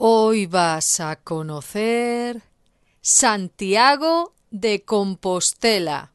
Hoy vas a conocer Santiago de Compostela.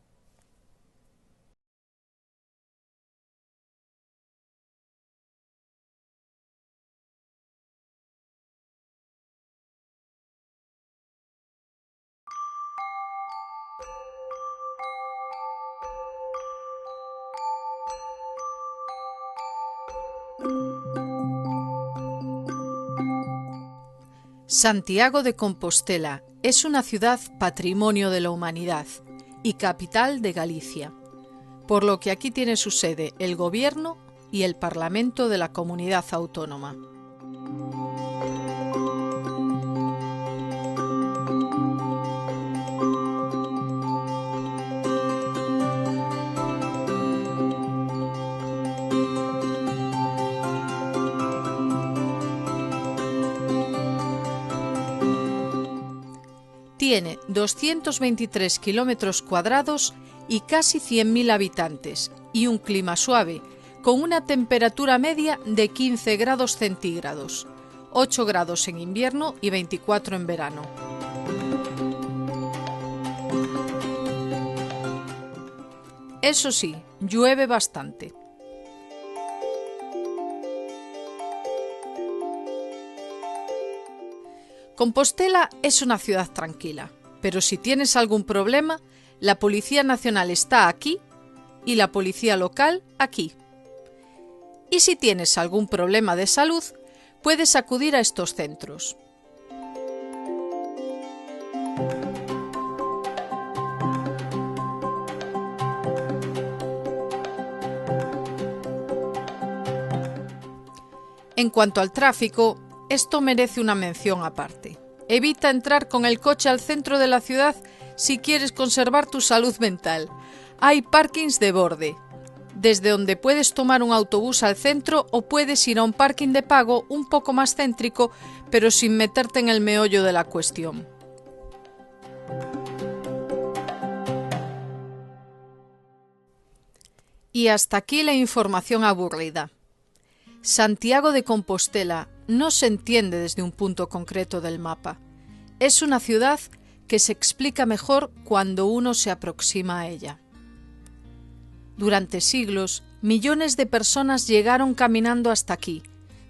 Santiago de Compostela es una ciudad patrimonio de la humanidad y capital de Galicia, por lo que aquí tiene su sede el Gobierno y el Parlamento de la Comunidad Autónoma. Tiene 223 kilómetros cuadrados y casi 100.000 habitantes, y un clima suave, con una temperatura media de 15 grados centígrados, 8 grados en invierno y 24 en verano. Eso sí, llueve bastante. Compostela es una ciudad tranquila, pero si tienes algún problema, la Policía Nacional está aquí y la Policía Local aquí. Y si tienes algún problema de salud, puedes acudir a estos centros. En cuanto al tráfico, esto merece una mención aparte. Evita entrar con el coche al centro de la ciudad si quieres conservar tu salud mental. Hay parkings de borde, desde donde puedes tomar un autobús al centro o puedes ir a un parking de pago un poco más céntrico, pero sin meterte en el meollo de la cuestión. Y hasta aquí la información aburrida. Santiago de Compostela no se entiende desde un punto concreto del mapa. Es una ciudad que se explica mejor cuando uno se aproxima a ella. Durante siglos, millones de personas llegaron caminando hasta aquí,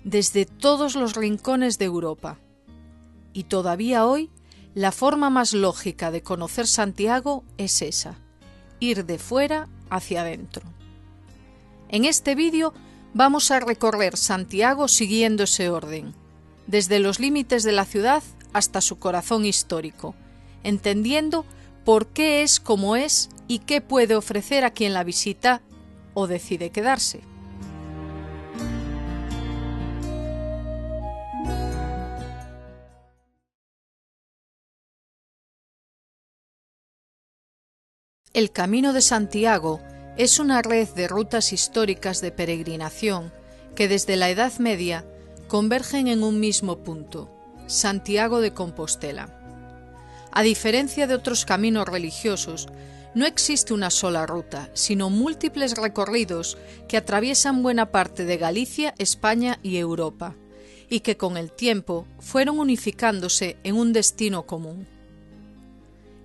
desde todos los rincones de Europa. Y todavía hoy, la forma más lógica de conocer Santiago es esa: ir de fuera hacia adentro. En este vídeo vamos a recorrer Santiago siguiendo ese orden, desde los límites de la ciudad hasta su corazón histórico, entendiendo por qué es como es y qué puede ofrecer a quien la visita o decide quedarse. El Camino de Santiago es una red de rutas históricas de peregrinación que desde la Edad Media convergen en un mismo punto: Santiago de Compostela. A diferencia de otros caminos religiosos, no existe una sola ruta, sino múltiples recorridos que atraviesan buena parte de Galicia, España y Europa, y que con el tiempo fueron unificándose en un destino común.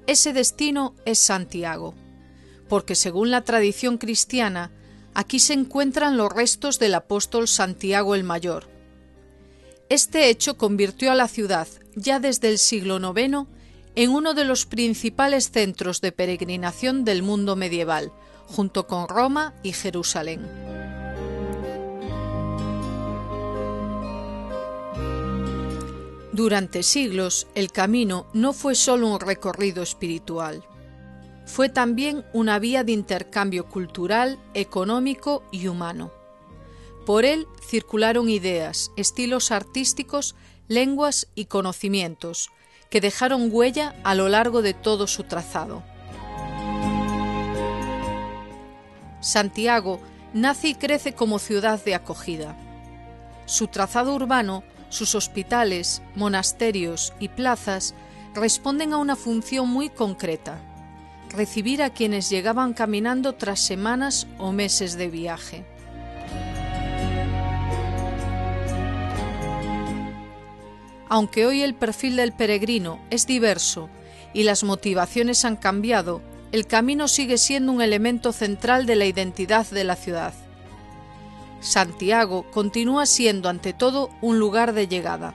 Ese destino es Santiago, porque según la tradición cristiana, aquí se encuentran los restos del apóstol Santiago el Mayor. Este hecho convirtió a la ciudad, ya desde el siglo IX, en uno de los principales centros de peregrinación del mundo medieval, junto con Roma y Jerusalén. Durante siglos, el camino no fue solo un recorrido espiritual. Fue también una vía de intercambio cultural, económico y humano. Por él circularon ideas, estilos artísticos, lenguas y conocimientos que dejaron huella a lo largo de todo su trazado. Santiago nace y crece como ciudad de acogida. Su trazado urbano, sus hospitales, monasterios y plazas responden a una función muy concreta: recibir a quienes llegaban caminando tras semanas o meses de viaje. Aunque hoy el perfil del peregrino es diverso y las motivaciones han cambiado, el camino sigue siendo un elemento central de la identidad de la ciudad. Santiago continúa siendo ante todo un lugar de llegada.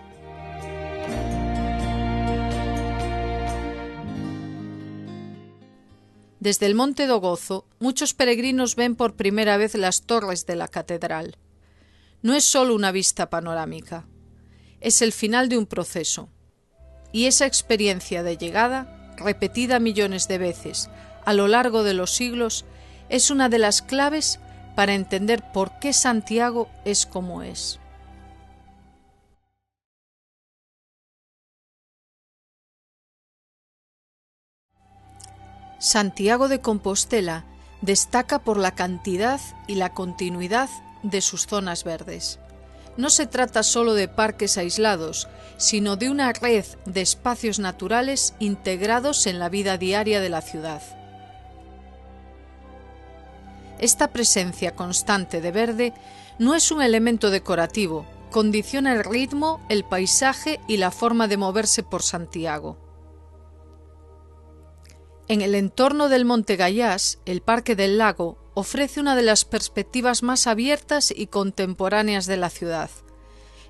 Desde el Monte do Gozo, muchos peregrinos ven por primera vez las torres de la catedral. No es solo una vista panorámica, es el final de un proceso. Y esa experiencia de llegada, repetida millones de veces a lo largo de los siglos, es una de las claves para entender por qué Santiago es como es. Santiago de Compostela destaca por la cantidad y la continuidad de sus zonas verdes. No se trata solo de parques aislados, sino de una red de espacios naturales integrados en la vida diaria de la ciudad. Esta presencia constante de verde no es un elemento decorativo, condiciona el ritmo, el paisaje y la forma de moverse por Santiago. En el entorno del Monte Gaiás, el Parque del Lago ofrece una de las perspectivas más abiertas y contemporáneas de la ciudad.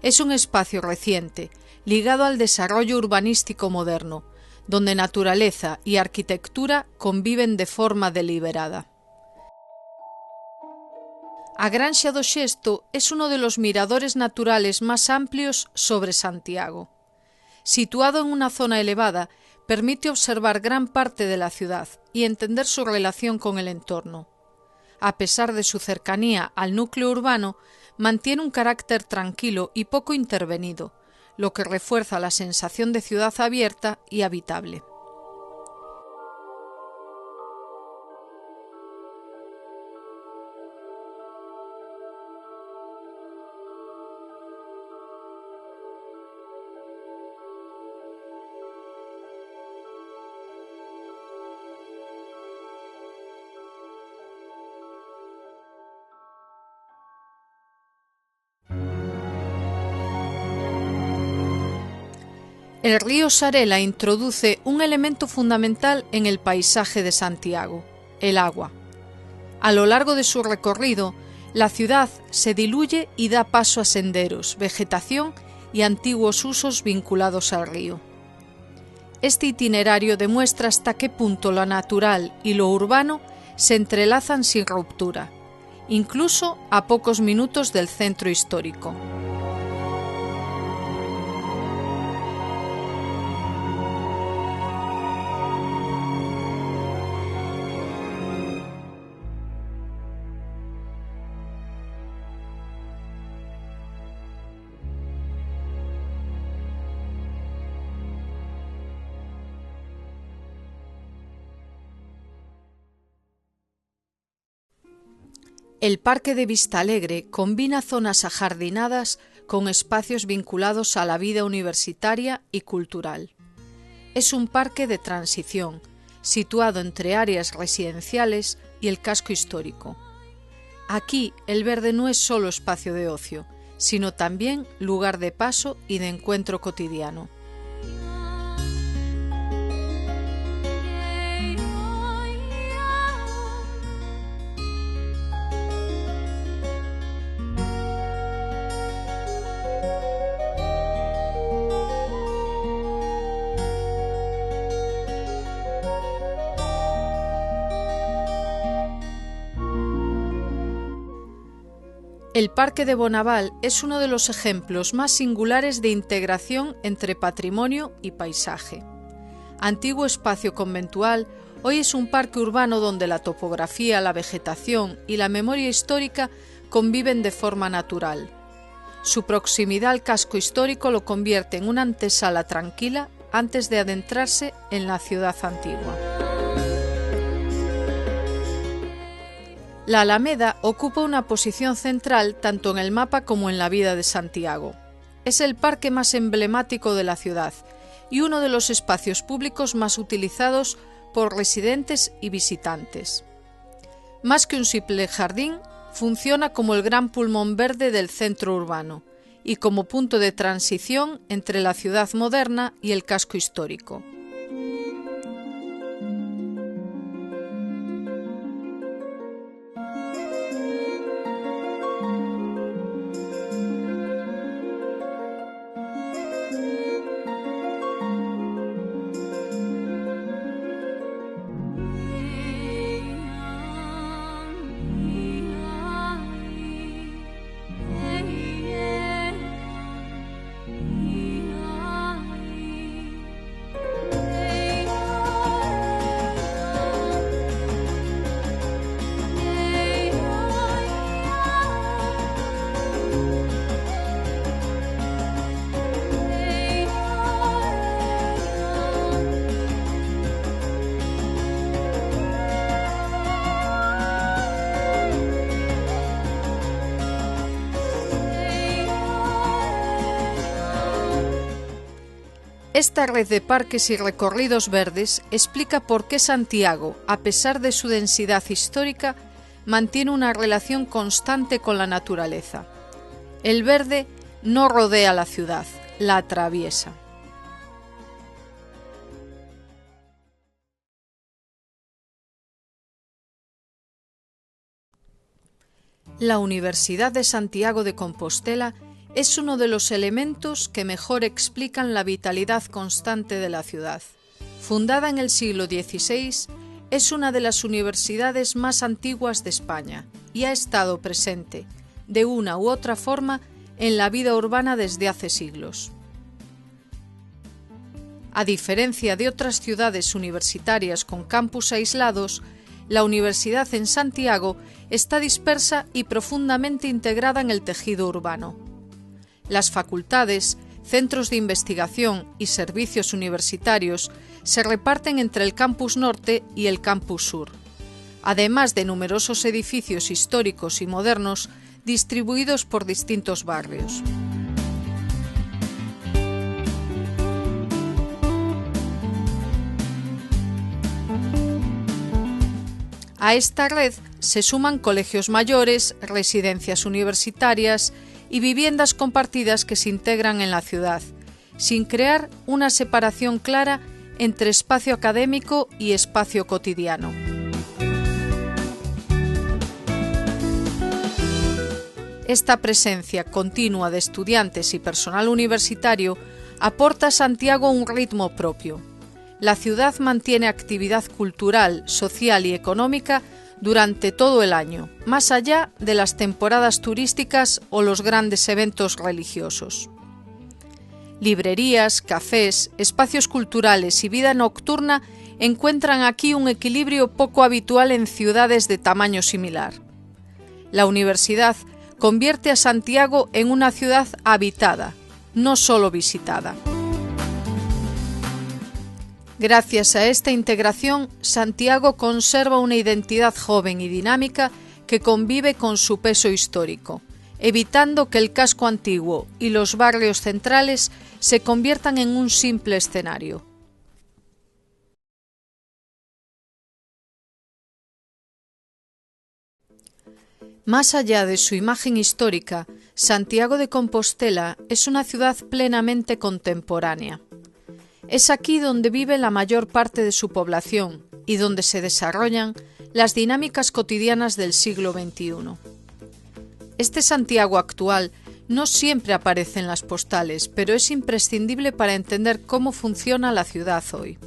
Es un espacio reciente, ligado al desarrollo urbanístico moderno, donde naturaleza y arquitectura conviven de forma deliberada. A Granxa do Xesto es uno de los miradores naturales más amplios sobre Santiago. Situado en una zona elevada, permite observar gran parte de la ciudad y entender su relación con el entorno. A pesar de su cercanía al núcleo urbano, mantiene un carácter tranquilo y poco intervenido, lo que refuerza la sensación de ciudad abierta y habitable. El río Sarela introduce un elemento fundamental en el paisaje de Santiago, el agua. A lo largo de su recorrido, la ciudad se diluye y da paso a senderos, vegetación y antiguos usos vinculados al río. Este itinerario demuestra hasta qué punto lo natural y lo urbano se entrelazan sin ruptura, incluso a pocos minutos del centro histórico. El Parque de Vistalegre combina zonas ajardinadas con espacios vinculados a la vida universitaria y cultural. Es un parque de transición, situado entre áreas residenciales y el casco histórico. Aquí el verde no es solo espacio de ocio, sino también lugar de paso y de encuentro cotidiano. El Parque de Bonaval es uno de los ejemplos más singulares de integración entre patrimonio y paisaje. Antiguo espacio conventual, hoy es un parque urbano donde la topografía, la vegetación y la memoria histórica conviven de forma natural. Su proximidad al casco histórico lo convierte en una antesala tranquila antes de adentrarse en la ciudad antigua. La Alameda ocupa una posición central tanto en el mapa como en la vida de Santiago. Es el parque más emblemático de la ciudad y uno de los espacios públicos más utilizados por residentes y visitantes. Más que un simple jardín, funciona como el gran pulmón verde del centro urbano y como punto de transición entre la ciudad moderna y el casco histórico. Esta red de parques y recorridos verdes explica por qué Santiago, a pesar de su densidad histórica, mantiene una relación constante con la naturaleza. El verde no rodea la ciudad, la atraviesa. La Universidad de Santiago de Compostela es uno de los elementos que mejor explican la vitalidad constante de la ciudad. Fundada en el siglo XVI, es una de las universidades más antiguas de España y ha estado presente, de una u otra forma, en la vida urbana desde hace siglos. A diferencia de otras ciudades universitarias con campus aislados, la universidad en Santiago está dispersa y profundamente integrada en el tejido urbano. Las facultades, centros de investigación y servicios universitarios se reparten entre el campus norte y el campus sur, además de numerosos edificios históricos y modernos distribuidos por distintos barrios. A esta red se suman colegios mayores, residencias universitarias y viviendas compartidas que se integran en la ciudad, sin crear una separación clara entre espacio académico y espacio cotidiano. Esta presencia continua de estudiantes y personal universitario aporta a Santiago un ritmo propio. La ciudad mantiene actividad cultural, social y económica durante todo el año, más allá de las temporadas turísticas o los grandes eventos religiosos. Librerías, cafés, espacios culturales y vida nocturna encuentran aquí un equilibrio poco habitual en ciudades de tamaño similar. La universidad convierte a Santiago en una ciudad habitada, no solo visitada. Gracias a esta integración, Santiago conserva una identidad joven y dinámica que convive con su peso histórico, evitando que el casco antiguo y los barrios centrales se conviertan en un simple escenario. Más allá de su imagen histórica, Santiago de Compostela es una ciudad plenamente contemporánea. Es aquí donde vive la mayor parte de su población y donde se desarrollan las dinámicas cotidianas del siglo XXI. Este Santiago actual no siempre aparece en las postales, pero es imprescindible para entender cómo funciona la ciudad hoy.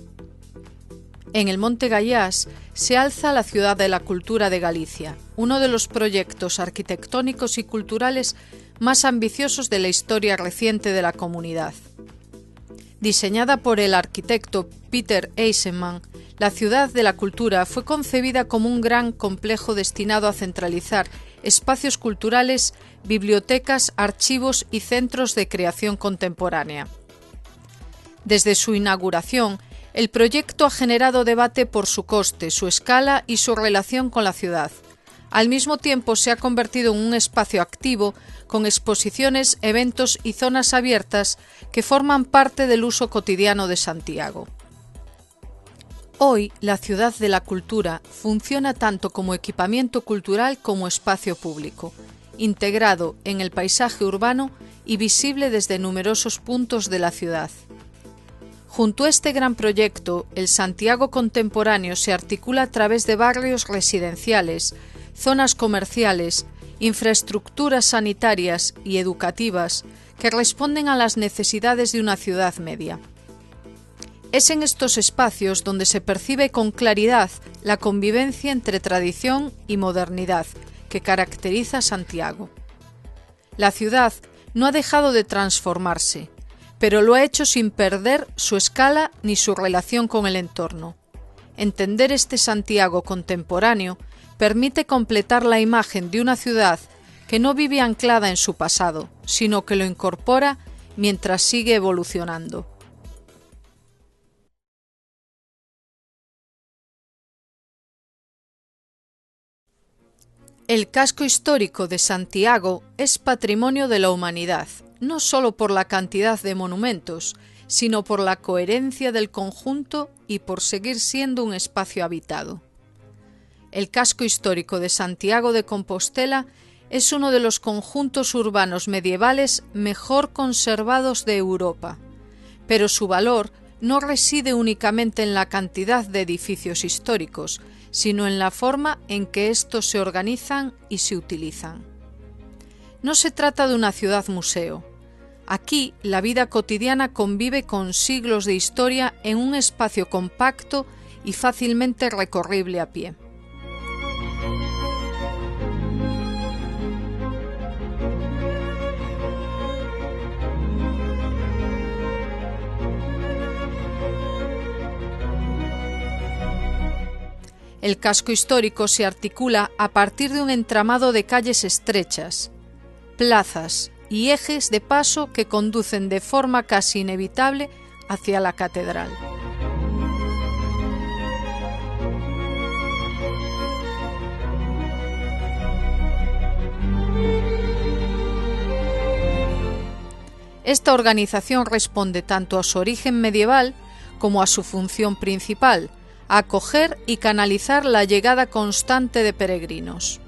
En el Monte Gaiás se alza la Ciudad de la Cultura de Galicia, uno de los proyectos arquitectónicos y culturales más ambiciosos de la historia reciente de la comunidad. Diseñada por el arquitecto Peter Eisenman, la Ciudad de la Cultura fue concebida como un gran complejo destinado a centralizar espacios culturales, bibliotecas, archivos y centros de creación contemporánea. Desde su inauguración, el proyecto ha generado debate por su coste, su escala y su relación con la ciudad. Al mismo tiempo, se ha convertido en un espacio activo con exposiciones, eventos y zonas abiertas que forman parte del uso cotidiano de Santiago. Hoy, la Ciudad de la Cultura funciona tanto como equipamiento cultural como espacio público, integrado en el paisaje urbano y visible desde numerosos puntos de la ciudad. Junto a este gran proyecto, el Santiago contemporáneo se articula a través de barrios residenciales, zonas comerciales, infraestructuras sanitarias y educativas que responden a las necesidades de una ciudad media. Es en estos espacios donde se percibe con claridad la convivencia entre tradición y modernidad que caracteriza a Santiago. La ciudad no ha dejado de transformarse, pero lo ha hecho sin perder su escala ni su relación con el entorno. Entender este Santiago contemporáneo permite completar la imagen de una ciudad que no vive anclada en su pasado, sino que lo incorpora mientras sigue evolucionando. El casco histórico de Santiago es patrimonio de la humanidad, no solo por la cantidad de monumentos, sino por la coherencia del conjunto y por seguir siendo un espacio habitado. El casco histórico de Santiago de Compostela es uno de los conjuntos urbanos medievales mejor conservados de Europa, pero su valor no reside únicamente en la cantidad de edificios históricos, sino en la forma en que estos se organizan y se utilizan. No se trata de una ciudad-museo. Aquí la vida cotidiana convive con siglos de historia en un espacio compacto y fácilmente recorrible a pie. El casco histórico se articula a partir de un entramado de calles estrechas, plazas y ejes de paso que conducen de forma casi inevitable hacia la catedral. Esta organización responde tanto a su origen medieval como a su función principal, acoger y canalizar la llegada constante de peregrinos.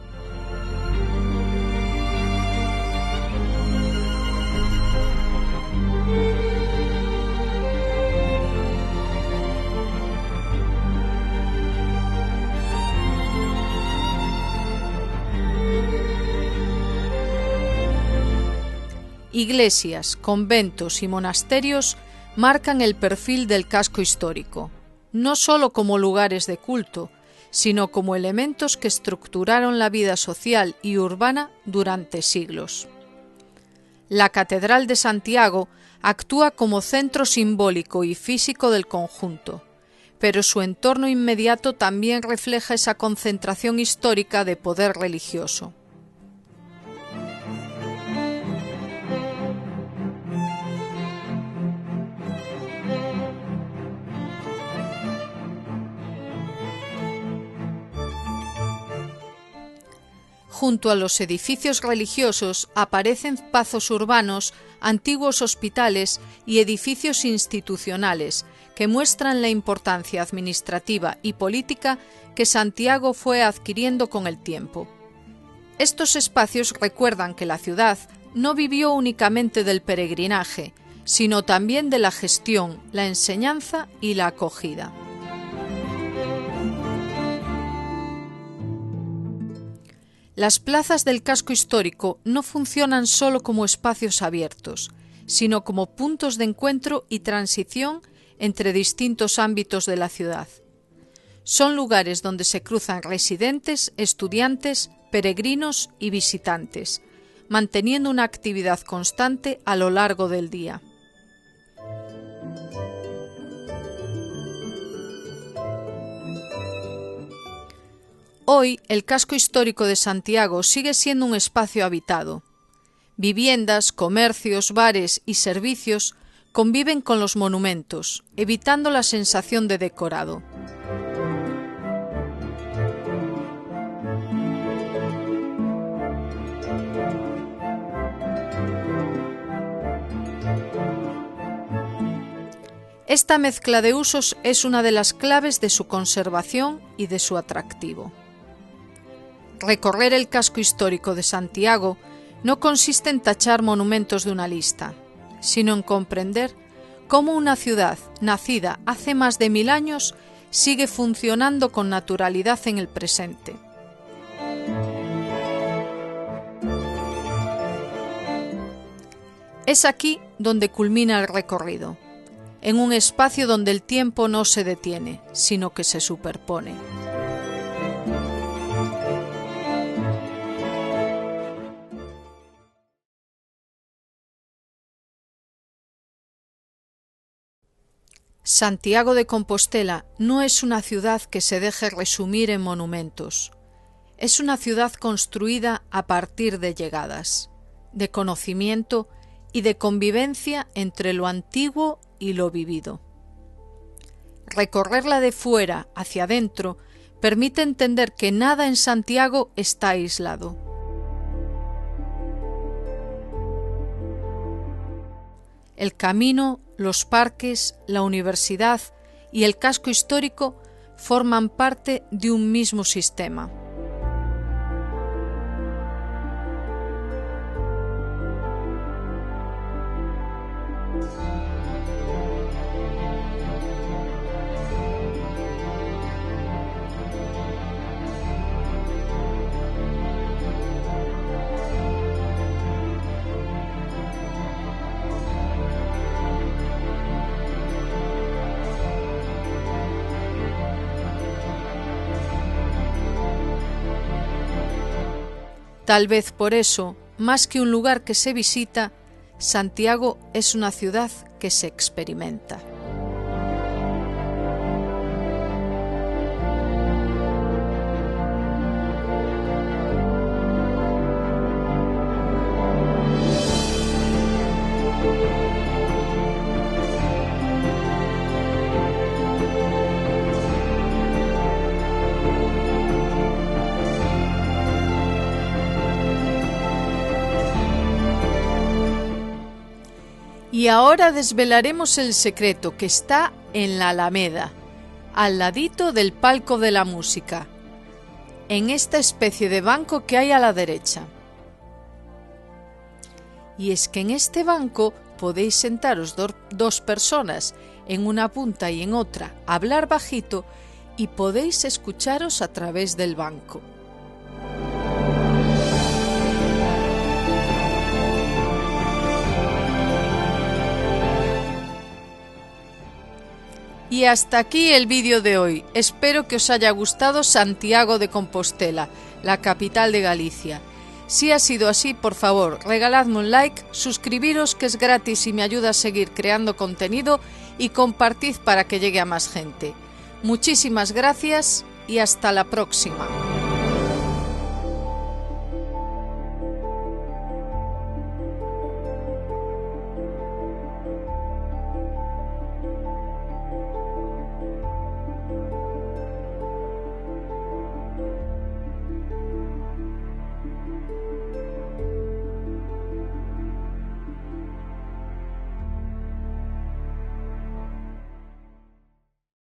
Iglesias, conventos y monasterios marcan el perfil del casco histórico, no solo como lugares de culto, sino como elementos que estructuraron la vida social y urbana durante siglos. La Catedral de Santiago actúa como centro simbólico y físico del conjunto, pero su entorno inmediato también refleja esa concentración histórica de poder religioso. Junto a los edificios religiosos aparecen pazos urbanos, antiguos hospitales y edificios institucionales que muestran la importancia administrativa y política que Santiago fue adquiriendo con el tiempo. Estos espacios recuerdan que la ciudad no vivió únicamente del peregrinaje, sino también de la gestión, la enseñanza y la acogida. Las plazas del casco histórico no funcionan solo como espacios abiertos, sino como puntos de encuentro y transición entre distintos ámbitos de la ciudad. Son lugares donde se cruzan residentes, estudiantes, peregrinos y visitantes, manteniendo una actividad constante a lo largo del día. Hoy, el casco histórico de Santiago sigue siendo un espacio habitado. Viviendas, comercios, bares y servicios conviven con los monumentos, evitando la sensación de decorado. Esta mezcla de usos es una de las claves de su conservación y de su atractivo. Recorrer el casco histórico de Santiago no consiste en tachar monumentos de una lista, sino en comprender cómo una ciudad nacida hace más de 1000 años sigue funcionando con naturalidad en el presente. Es aquí donde culmina el recorrido, en un espacio donde el tiempo no se detiene, sino que se superpone. Santiago de Compostela no es una ciudad que se deje resumir en monumentos. Es una ciudad construida a partir de llegadas, de conocimiento y de convivencia entre lo antiguo y lo vivido. Recorrerla de fuera hacia adentro permite entender que nada en Santiago está aislado. El camino, los parques, la universidad y el casco histórico forman parte de un mismo sistema. Tal vez por eso, más que un lugar que se visita, Santiago es una ciudad que se experimenta. Y ahora desvelaremos el secreto que está en la Alameda, al ladito del palco de la música, en esta especie de banco que hay a la derecha. Y es que en este banco podéis sentaros dos personas, en una punta y en otra, hablar bajito y podéis escucharos a través del banco. Y hasta aquí el vídeo de hoy. Espero que os haya gustado Santiago de Compostela, la capital de Galicia. Si ha sido así, por favor, regaladme un like, suscribiros que es gratis y me ayuda a seguir creando contenido y compartid para que llegue a más gente. Muchísimas gracias y hasta la próxima.